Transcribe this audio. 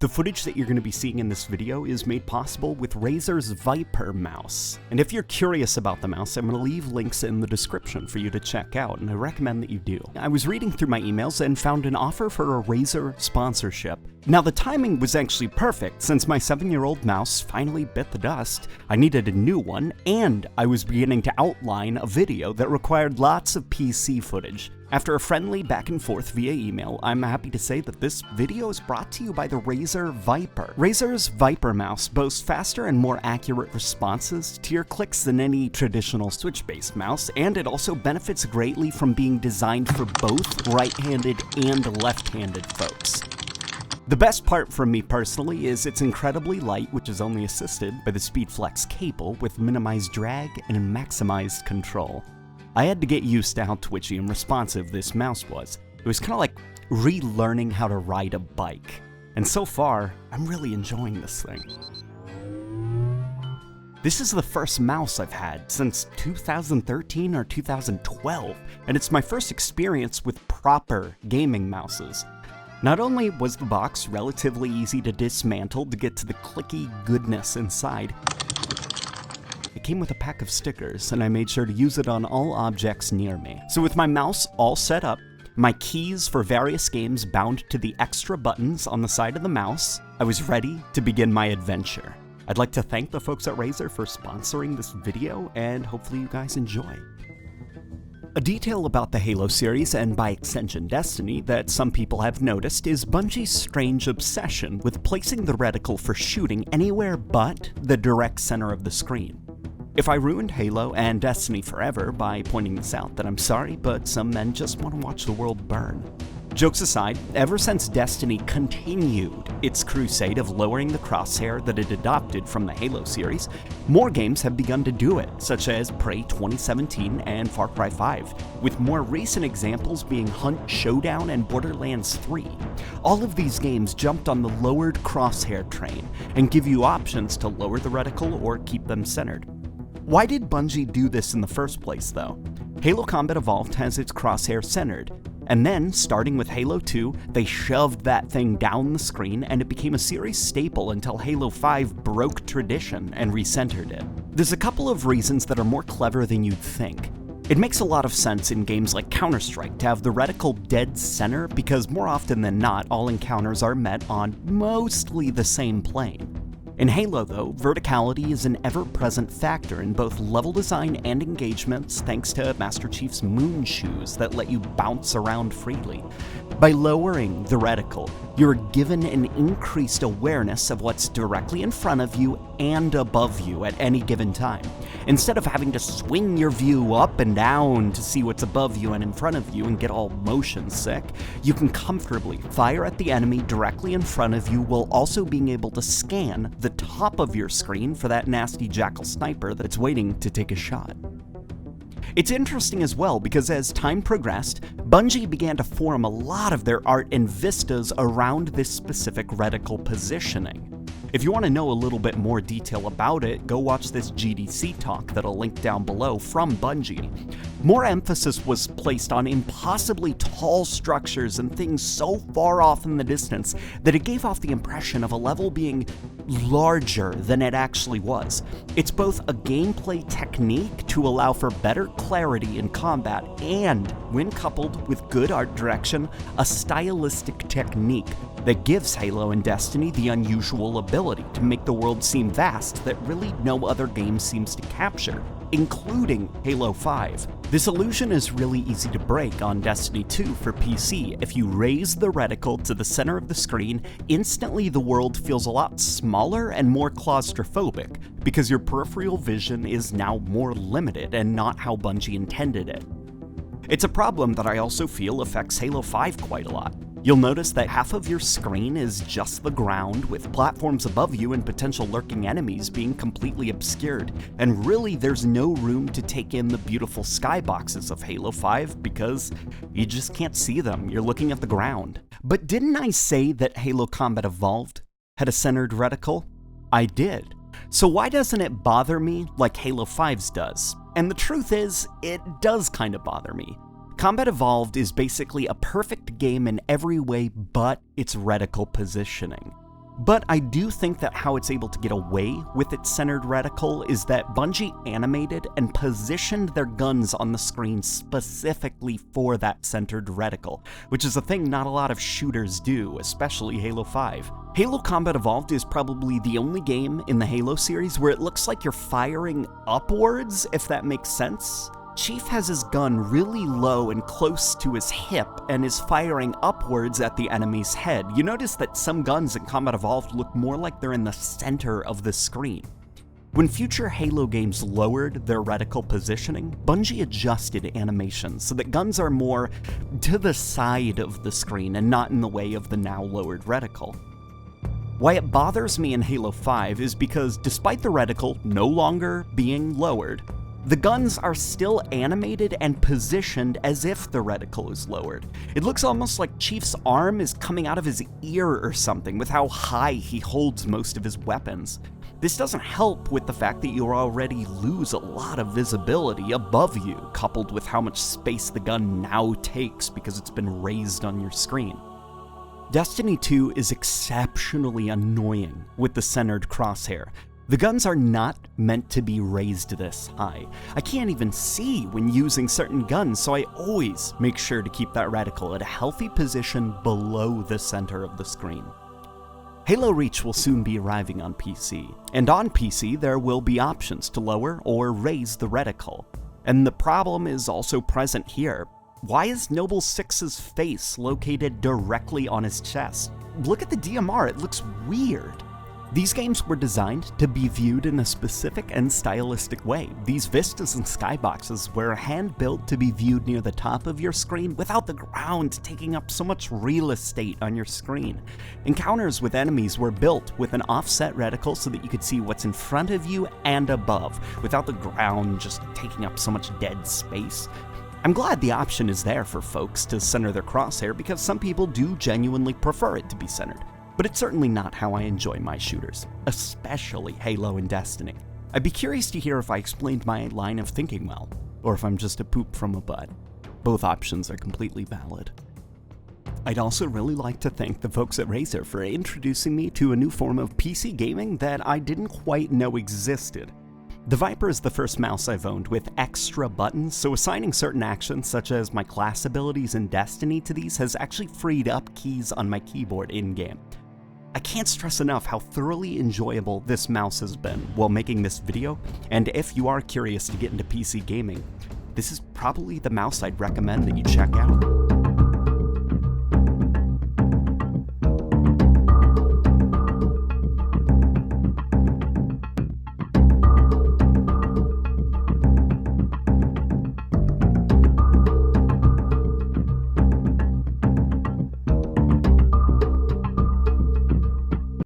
The footage that you're going to be seeing in this video is made possible with Razer's Viper mouse. And if you're curious about the mouse, I'm going to leave links in the description for you to check out, and I recommend that you do. I was reading through my emails and found an offer for a Razer sponsorship. Now the timing was actually perfect since my 7-year-old mouse finally bit the dust. I needed a new one, and I was beginning to outline a video that required lots of PC footage. After a friendly back and forth via email, I'm happy to say that this video is brought to you by the Razer Viper. Razer's Viper mouse boasts faster and more accurate responses to your clicks than any traditional switch-based mouse, and it also benefits greatly from being designed for both right-handed and left-handed folks. The best part for me personally is it's incredibly light, which is only assisted by the SpeedFlex cable with minimized drag and maximized control. I had to get used to how twitchy and responsive this mouse was. It was kind of like relearning how to ride a bike. And so far, I'm really enjoying this thing. This is the first mouse I've had since 2013 or 2012, and it's my first experience with proper gaming mouses. Not only was the box relatively easy to dismantle to get to the clicky goodness inside, it came with a pack of stickers, and I made sure to use it on all objects near me. So with my mouse all set up, my keys for various games bound to the extra buttons on the side of the mouse, I was ready to begin my adventure. I'd like to thank the folks at Razer for sponsoring this video, and hopefully you guys enjoy. A detail about the Halo series, and by extension Destiny, that some people have noticed is Bungie's strange obsession with placing the reticle for shooting anywhere but the direct center of the screen. If I ruined Halo and Destiny forever by pointing this out, then I'm sorry, but some men just want to watch the world burn. Jokes aside, ever since Destiny continued its crusade of lowering the crosshair that it adopted from the Halo series, more games have begun to do it, such as Prey 2017 and Far Cry 5, with more recent examples being Hunt Showdown and Borderlands 3. All of these games jumped on the lowered crosshair train and give you options to lower the reticle or keep them centered. Why did Bungie do this in the first place, though? Halo Combat Evolved has its crosshair centered, and then, starting with Halo 2, they shoved that thing down the screen and it became a series staple until Halo 5 broke tradition and recentered it. There's a couple of reasons that are more clever than you'd think. It makes a lot of sense in games like Counter-Strike to have the reticle dead center because more often than not, all encounters are met on mostly the same plane. In Halo, though, verticality is an ever-present factor in both level design and engagements thanks to Master Chief's moon shoes that let you bounce around freely. By lowering the reticle, you're given an increased awareness of what's directly in front of you and above you at any given time. Instead of having to swing your view up and down to see what's above you and in front of you and get all motion sick, you can comfortably fire at the enemy directly in front of you while also being able to scan the top of your screen for that nasty jackal sniper that's waiting to take a shot. It's interesting as well because as time progressed, Bungie began to form a lot of their art and vistas around this specific reticle positioning. If you want to know a little bit more detail about it, go watch this GDC talk that I'll link down below from Bungie. More emphasis was placed on impossibly tall structures and things so far off in the distance that it gave off the impression of a level being larger than it actually was. It's both a gameplay technique to allow for better clarity in combat and, when coupled with good art direction, a stylistic technique that gives Halo and Destiny the unusual ability to make the world seem vast that really no other game seems to capture, including Halo 5. This illusion is really easy to break on Destiny 2 for PC. If you raise the reticle to the center of the screen, instantly the world feels a lot smaller and more claustrophobic, because your peripheral vision is now more limited and not how Bungie intended it. It's a problem that I also feel affects Halo 5 quite a lot. You'll notice that half of your screen is just the ground, with platforms above you and potential lurking enemies being completely obscured, and really there's no room to take in the beautiful skyboxes of Halo 5 because you just can't see them, you're looking at the ground. But didn't I say that Halo Combat Evolved had a centered reticle? I did. So why doesn't it bother me like Halo 5's does? And the truth is, it does kind of bother me. Combat Evolved is basically a perfect game in every way but its reticle positioning. But I do think that how it's able to get away with its centered reticle is that Bungie animated and positioned their guns on the screen specifically for that centered reticle, which is a thing not a lot of shooters do, especially Halo 5. Halo Combat Evolved is probably the only game in the Halo series where it looks like you're firing upwards, if that makes sense. Chief has his gun really low and close to his hip and is firing upwards at the enemy's head. You notice that some guns in Combat Evolved look more like they're in the center of the screen. When future Halo games lowered their reticle positioning, Bungie adjusted animations so that guns are more to the side of the screen and not in the way of the now lowered reticle. Why it bothers me in Halo 5 is because despite the reticle no longer being lowered, the guns are still animated and positioned as if the reticle is lowered. It looks almost like Chief's arm is coming out of his ear or something with how high he holds most of his weapons. This doesn't help with the fact that you already lose a lot of visibility above you, coupled with how much space the gun now takes because it's been raised on your screen. Destiny 2 is exceptionally annoying with the centered crosshair. The guns are not meant to be raised this high. I can't even see when using certain guns, so I always make sure to keep that reticle at a healthy position below the center of the screen. Halo Reach will soon be arriving on PC, and on PC there will be options to lower or raise the reticle. And the problem is also present here. Why is Noble 6's face located directly on his chest? Look at the DMR, it looks weird. These games were designed to be viewed in a specific and stylistic way. These vistas and skyboxes were hand-built to be viewed near the top of your screen without the ground taking up so much real estate on your screen. Encounters with enemies were built with an offset reticle so that you could see what's in front of you and above, without the ground just taking up so much dead space. I'm glad the option is there for folks to center their crosshair because some people do genuinely prefer it to be centered. But it's certainly not how I enjoy my shooters, especially Halo and Destiny. I'd be curious to hear if I explained my line of thinking well, or if I'm just a poop from a butt. Both options are completely valid. I'd also really like to thank the folks at Razer for introducing me to a new form of PC gaming that I didn't quite know existed. The Viper is the first mouse I've owned with extra buttons, so assigning certain actions such as my class abilities in Destiny to these has actually freed up keys on my keyboard in-game. I can't stress enough how thoroughly enjoyable this mouse has been while making this video, and if you are curious to get into PC gaming, this is probably the mouse I'd recommend that you check out.